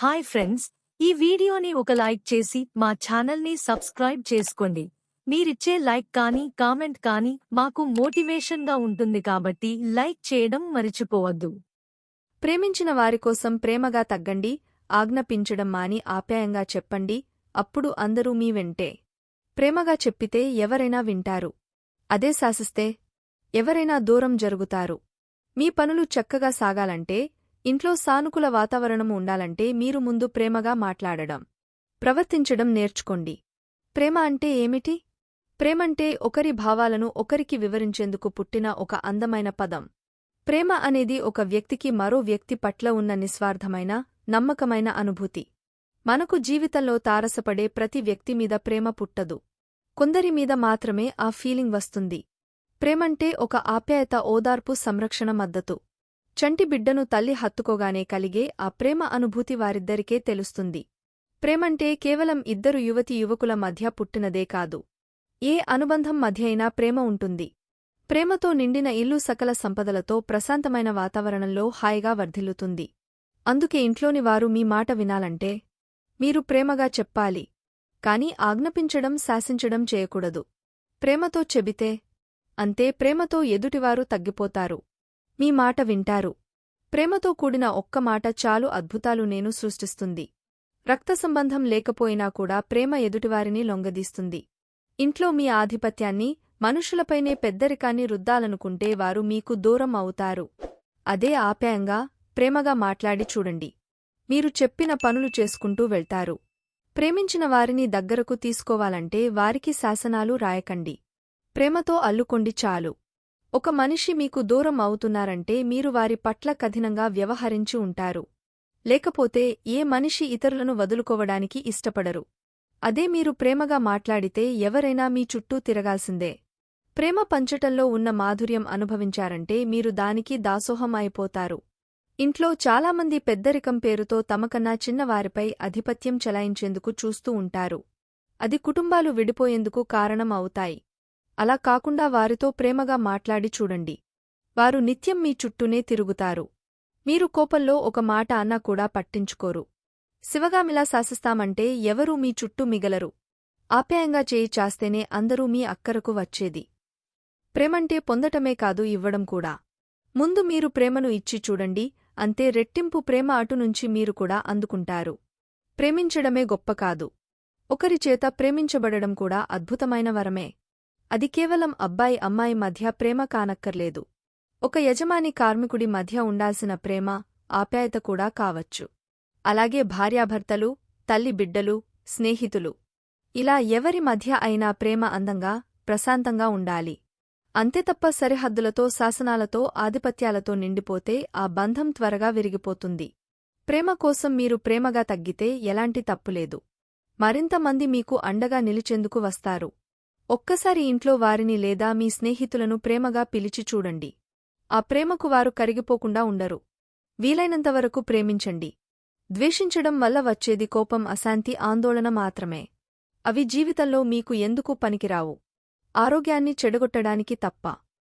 Hi friends, ఈ వీడియోని ఒక లైక్ చేసి మా ఛానల్ని సబ్స్క్రైబ్ చేసుకోండి. మీరిచ్చే లైక్ కానీ కామెంట్ కానీ మాకు మోటివేషన్గా ఉంటుంది కాబట్టి లైక్ చేయడం మరిచిపోవద్దు. ప్రేమించిన వారికోసం ప్రేమగా తగ్గండి, ఆజ్ఞాపించడం మాని ఆప్యాయంగా చెప్పండి, అప్పుడు అందరూ మీ వెంటే. ప్రేమగా చెప్పితే ఎవరైనా వింటారు. అదే శాసిస్తే ఎవరైనా దూరం జరుగుతారు. మీ పనులు చక్కగా సాగాలంటే, ఇంట్లో సానుకూల వాతావరణం ఉండాలంటే మీరు ముందు ప్రేమగా మాట్లాడడం, ప్రవర్తించడం నేర్చుకోండి. ప్రేమ అంటే ఏమిటి? ప్రేమంటే ఒకరి భావాలను ఒకరికి వివరించేందుకు పుట్టిన ఒక అందమైన పదం. ప్రేమ అనేది ఒక వ్యక్తికి మరో వ్యక్తి పట్ల ఉన్న నిస్వార్థమైన, నమ్మకమైన అనుభూతి. మనకు జీవితంలో తారసపడే ప్రతి వ్యక్తి మీద ప్రేమ పుట్టదు. కొందరి మీద మాత్రమే ఆ ఫీలింగ్ వస్తుంది. ప్రేమంటే ఒక ఆప్యాయత, ఓదార్పు, సంరక్షణ, మద్దతు. చంటి బిడ్డను తల్లి హత్తుకోగానే కలిగే ఆ ప్రేమ అనుభూతి వారిద్దరికే తెలుస్తుంది. ప్రేమంటే కేవలం ఇద్దరు యువతీ యువకుల మధ్య పుట్టినదే కాదు. ఏ అనుబంధం మధ్యైనా ప్రేమ ఉంటుంది. ప్రేమతో నిండిన ఇల్లు సకల సంపదలతో ప్రశాంతమైన వాతావరణంలో హాయిగా వర్ధిల్లుతుంది. అందుకే ఇంట్లోని వారు మీ మాట వినాలంటే మీరు ప్రేమగా చెప్పాలి. కాని ఆజ్ఞాపించడం, శాసించడం చేయకూడదు. ప్రేమతో చెబితే అంతే. ప్రేమతో ఎదుటివారు తగ్గిపోతారు. మీ మాట వింటారు. ప్రేమతో కూడిన ఒక్క మాట చాలు అద్భుతాలు నేను సృష్టిస్తుంది. రక్త సంబంధం లేకపోయినా కూడా ప్రేమ ఎదుటివారిని లొంగదీస్తుంది. ఇంట్లో మీ ఆధిపత్యాన్ని, మనుషులపైనే పెద్దరికాన్ని రుద్దాలనుకుంటే వారు మీకు దూరం అవుతారు. అదే ఆప్యాయంగా, ప్రేమగా మాట్లాడి చూడండి. మీరు చెప్పిన పనులు చేసుకుంటూ వెళ్తారు. ప్రేమించిన వారిని దగ్గరకు తీసుకోవాలంటే వారికి శాసనాలు రాయకండి. ప్రేమతో అల్లుకొండి చాలు. ఒక మనిషి మీకు దూరం అవుతున్నారంటే మీరు వారి పట్ల కఠినంగా వ్యవహరించి ఉంటారు. లేకపోతే ఏ మనిషి ఇతరులను వదులుకోవడానికి ఇష్టపడరు. అదే మీరు ప్రేమగా మాట్లాడితే ఎవరైనా మీ చుట్టూ తిరగాల్సిందే. ప్రేమ పంచటంలో ఉన్న మాధుర్యం అనుభవించారంటే మీరు దానికి దాసోహం అయిపోతారు. ఇంట్లో చాలామంది పెద్దరికం పేరుతో తమకన్నా చిన్నవారిపై ఆధిపత్యం చెలాయించేందుకు చూస్తూ ఉంటారు. అది కుటుంబాలు విడిపోయేందుకు కారణం అవుతాయి. అలా కాకుండా వారితో ప్రేమగా మాట్లాడి చూడండి. వారు నిత్యం మీ చుట్టూనే తిరుగుతారు. మీరు కోపంలో ఒక మాట అన్నా కూడా పట్టించుకోరు. శివగామిలా శాసిస్తామంటే ఎవరూ మీ చుట్టూ మిగలరు. ఆప్యాయంగా చేయి చాస్తేనే అందరూ మీ అక్కరకు వచ్చేది. ప్రేమంటే పొందటమే కాదు, ఇవ్వడం కూడా. ముందు మీరు ప్రేమను ఇచ్చి చూడండి, అంతే. రెట్టింపు ప్రేమ అటునుంచి మీరు కూడా అందుకుంటారు. ప్రేమించడమే గొప్ప కాదు, ఒకరిచేత ప్రేమించబడడం కూడా అద్భుతమైన వరమే. అది కేవలం అబ్బాయి అమ్మాయి మధ్య ప్రేమ కానక్కర్లేదు. ఒక యజమాని కార్మికుడి మధ్య ఉండాల్సిన ప్రేమ, ఆప్యాయత కూడా కావచ్చు. అలాగే భార్యాభర్తలు, తల్లి బిడ్డలు, స్నేహితులు, ఇలా ఎవరి మధ్య అయినా ప్రేమ అందంగా, ప్రశాంతంగా ఉండాలి. అంతే తప్ప సరిహద్దులతో, శాసనాలతో, ఆధిపత్యాలతో నిండిపోతే ఆ బంధం త్వరగా విరిగిపోతుంది. ప్రేమ కోసం మీరు ప్రేమగా తగ్గితే ఎలాంటి తప్పులేదు. మరింతమంది మీకు అండగా నిలిచేందుకు వస్తారు. ఒక్కసారి ఇంట్లో వారిని లేదా మీ స్నేహితులను ప్రేమగా పిలిచి చూడండి. ఆ ప్రేమకు వారు కరిగిపోకుండా ఉండరు. వీలైనంతవరకు ప్రేమించండి. ద్వేషించడం వల్ల వచ్చేది కోపం, అశాంతి, ఆందోళన మాత్రమే. అవి జీవితంలో మీకు ఎందుకు పనికిరావు. ఆరోగ్యాన్ని చెడగొట్టడానికి తప్ప.